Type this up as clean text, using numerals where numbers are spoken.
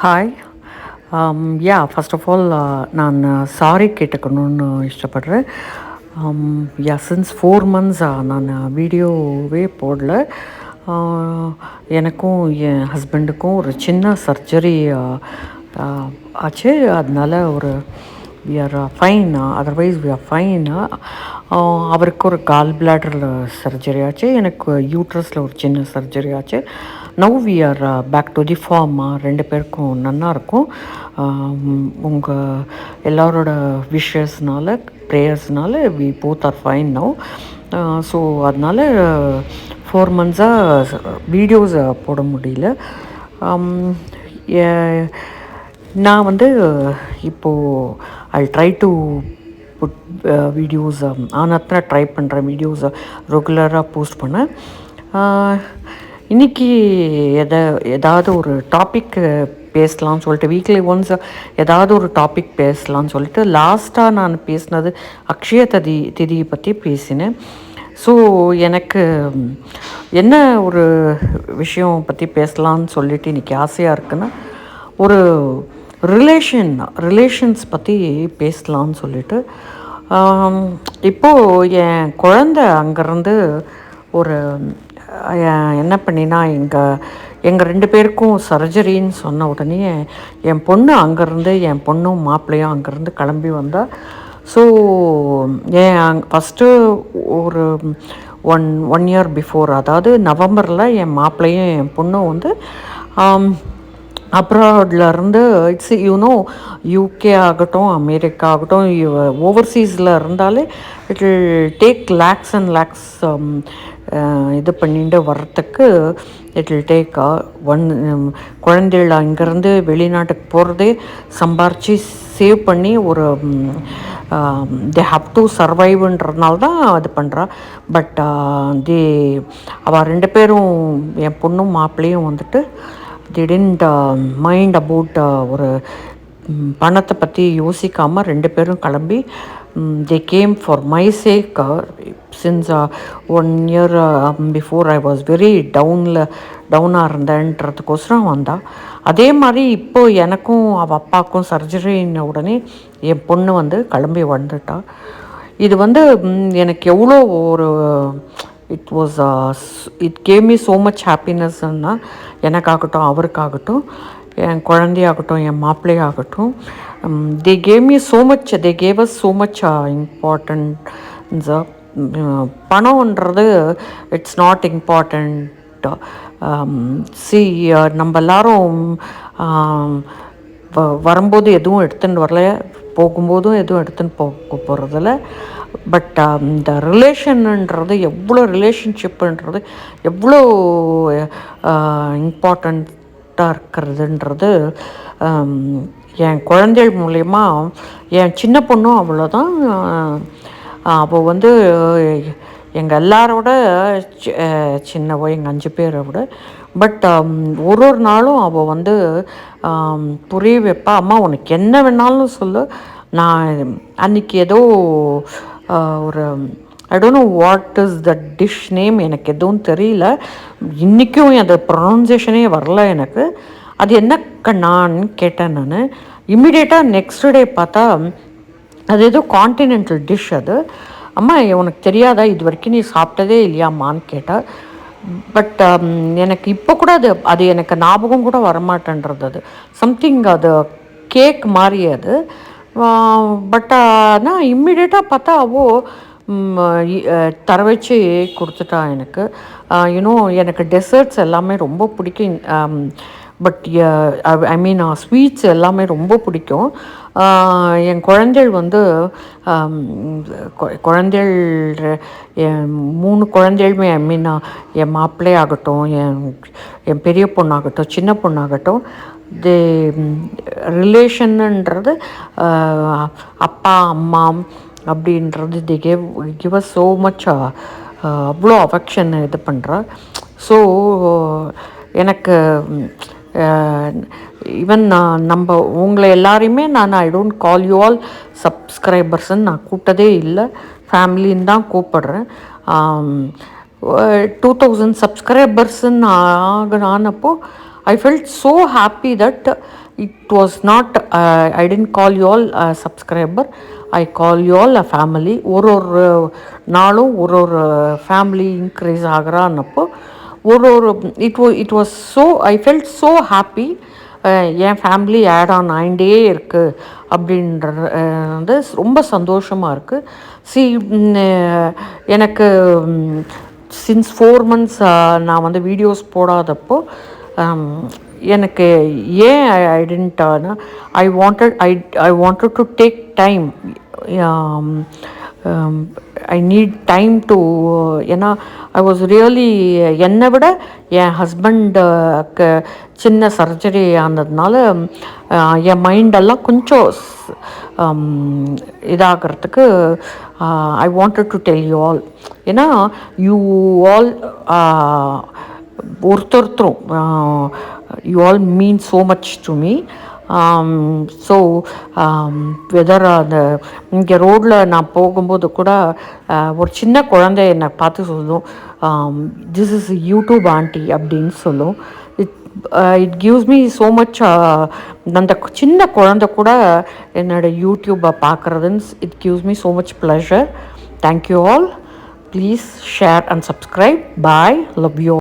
Hi. First of all நான் sorry கேட்டுக்கணும்னு இஷ்டப்படுறேன். Since 4 months நான் வீடியோவே போடல. எனக்கும் என் ஹஸ்பண்டுக்கும் ஒரு சின்ன சர்ஜரி ஆச்சு. அதனால ஒரு we are fine, otherwise we are fine. அவருக்கு ஒரு கால் பிளாடரில் சர்ஜரி ஆச்சு, எனக்கு யூட்ரஸில் ஒரு சின்ன சர்ஜரி ஆச்சு. Now we are back to the farm. ரெண்டு பேருக்கும் நல்லா இருக்கும். உங்கள் எல்லாரோட விஷஸ்னால, ப்ரேயர்ஸ்னால we both are fine now. So அதனால் 4 months வீடியோஸ் போட முடியல. நான் வந்து இப்போது I try to put videos ஆனத்தில் ட்ரை பண்ணுறேன். வீடியோஸை ரெகுலராக போஸ்ட் பண்ணேன். இன்றைக்கி ஏதாவது ஒரு டாபிக் பேசலாம்னு சொல்லிட்டு, வீக்லி ஒன்ஸ் ஏதாவது ஒரு டாபிக் பேசலாம்னு சொல்லிட்டு, லாஸ்ட்டாக நான் பேசினது அக்ஷய திதியை பற்றி பேசினேன். ஸோ எனக்கு என்ன ஒரு விஷயம் பற்றி பேசலான்னு சொல்லிட்டு இன்றைக்கி ஆசையாக இருக்குன்னா, ஒரு ரிலேஷன்ஸ் பற்றி பேசலான்னு சொல்லிட்டு, இப்போது என் குழந்தை அங்கேருந்து ஒரு என்ன பண்ணினா, எங்கள் ரெண்டு பேருக்கும் சர்ஜரின்னு சொன்ன உடனே என் பொண்ணு அங்கேருந்து, என் பொண்ணும் மாப்பிள்ளையும் அங்கேருந்து கிளம்பி வந்தால். ஸோ ஃபஸ்ட்டு ஒரு ஒன் இயர் பிஃபோர், அதாவது நவம்பரில் என் மாப்பிள்ளையும் என் பொண்ணும் வந்து அப்ராட்லேருந்து, இட்ஸ் யூகே ஆகட்டும், அமெரிக்கா ஆகட்டும், ஓவர்சீஸில் இருந்தாலே it will take lakhs and lakhs இது பண்ணிட்டு வர்றதுக்கு. இட் வில் டேக் குழந்தைகள் அங்கேருந்து வெளிநாட்டுக்கு போகிறதே சம்பாரித்து சேவ் பண்ணி ஒரு தே ஹாவ் டு சர்வைவ்ன்றதுனால தான் அது பண்ணுறா. பட் அவள் ரெண்டு பேரும், என் பொண்ணும் மாப்பிள்ளையும் வந்துட்டு they didn't mind about ஒரு பணத்தை பற்றி யோசிக்காமல் ரெண்டு பேரும் கிளம்பி they came for my sake. Since 1 year before I was very டவுனாக இருந்தேன்றதுக்கோசரம் வந்தா. அதே மாதிரி இப்போது எனக்கும் அவள் அப்பாவுக்கும் சர்ஜரின்ன உடனே என் பொண்ணு வந்து கிளம்பி வந்துட்டா. இது வந்து எனக்கு எவ்வளோ ஒரு it gave me so much ஹாப்பினஸ்ன்னா, எனக்காகட்டும், அவருக்காகட்டும், என் குழந்தையாகட்டும், என் மாப்பிள்ளையாகட்டும், they gave me so much, they gave us so much importance. பணம்ன்றது இட்ஸ் நாட் இம்பார்ட்டண்ட். நம்ம எல்லாரும் வரும்போது எதுவும் எடுத்துன்னு வரல, போகும்போதும் எதுவும் எடுத்துன்னு போகிறதில்ல. பட் இந்த ரிலேஷன்ன்றது எவ்வளோ, ரிலேஷன்ஷிப்புன்றது எவ்வளோ இம்பார்ட்டண்ட்டாக இருக்கிறதுன்றது என் குழந்தைகள் மூலயமா. என் சின்ன பொண்ணும் அவ்வளோதான். அவள் வந்து எங்கள் எல்லாரோட சின்னவோ, எங்கள் 5 பேரை விட. பட் ஒரு நாளும் அவள் வந்து புரிய வைப்பா, அம்மா உனக்கு என்ன வேணாலும் சொல்லு. நான் அன்றைக்கி ஏதோ ஒரு I don't know what is the dish name, எனக்கு எதுவும் தெரியல. இன்றைக்கும் அது ப்ரொனவுன்சியேஷனே வரல எனக்கு. அது என்ன கண்ணான்னு கேட்டேன் நான். இம்மிடியேட்டாக நெக்ஸ்ட் டே பார்த்தா அது ஏதோ கான்டினென்டல் டிஷ். அது அம்மா உனக்கு தெரியாதா, இது வரைக்கும் நீ சாப்பிட்டதே இல்லையாம்மான்னு கேட்டால். பட் எனக்கு இப்போ கூட அது எனக்கு ஞாபகம் கூட வரமாட்டேன்றது. அது சம்திங், அது கேக் மாதிரி அது. பட் ஆனால் இம்மிடியேட்டாக பார்த்தா தர வச்சு கொடுத்துட்டா எனக்கு. எனக்கு டெசர்ட்ஸ் எல்லாமே ரொம்ப பிடிக்கும். பட் ஐ மீன் ஸ்வீட்ஸ் எல்லாமே ரொம்ப பிடிக்கும். என் குழந்தைகள் வந்து குழந்தைகள் என் 3 குழந்தைகளுமே, ஐ மீன் என் மாப்பிள்ளை ஆகட்டும், என் பெரிய பொண்ணாகட்டும், சின்ன பொண்ணாகட்டும், தி ரிலேஷன்ன்றது அப்பா அம்மா அப்படின்றது the give us so much. அவ்வளோ அஃபெக்ஷன் இது பண்ணுறா. ஸோ எனக்கு ஈவன் நம்ம உங்களை எல்லாரையுமே I don't call you all சப்ஸ்கிரைபர்ஸ்ன்னு நான் கூப்பிட்டதே இல்லை, ஃபேமிலின்னு தான் கூப்பிடுறேன். 2000 சப்ஸ்கிரைபர்ஸ்ன்னு ஆனப்போ I felt so happy that it was not, I didn't call you all a subscriber, I call you all a family. ஒரு நாளும் ஒரு ஃபேமிலி இன்க்ரீஸ் ஆகிறான்னப்போ it was so, I felt so happy. என் ஃபேமிலி ஆட் ஆன் ஆகிண்டே இருக்குது அப்படின்ற வந்து ரொம்ப சந்தோஷமாக இருக்குது. எனக்கு சின்ஸ் 4 months நான் வந்து வீடியோஸ் போடாதப்போ எனக்கு ஏன் I tend I wanted to take time. I need time to, ஏன்னா ஐ வாஸ் ரியலி, என்னை விட என் ஹஸ்பண்டுக்கு சின்ன சர்ஜரி ஆனதுனால என் மைண்டெல்லாம் கொஞ்சம் இதாகிறதுக்கு I wanted to tell you all. ஏன்னா யூ ஆல் ஒருத்தரும் you all mean so much to me. So whether அந்த இங்கே ரோட்டில் நான் போகும்போது கூட ஒரு சின்ன குழந்தை என்னை பார்த்து சொல்லும், திஸ் இஸ் யூடியூப் ஆண்டி அப்படின்னு சொல்லும். It gives me so much. அந்த சின்ன குழந்தை கூட என்னோடய யூடியூப்பை பார்க்குறதுன்னு it gives me so much pleasure. Thank you all. Please share and subscribe. Bye. Love you.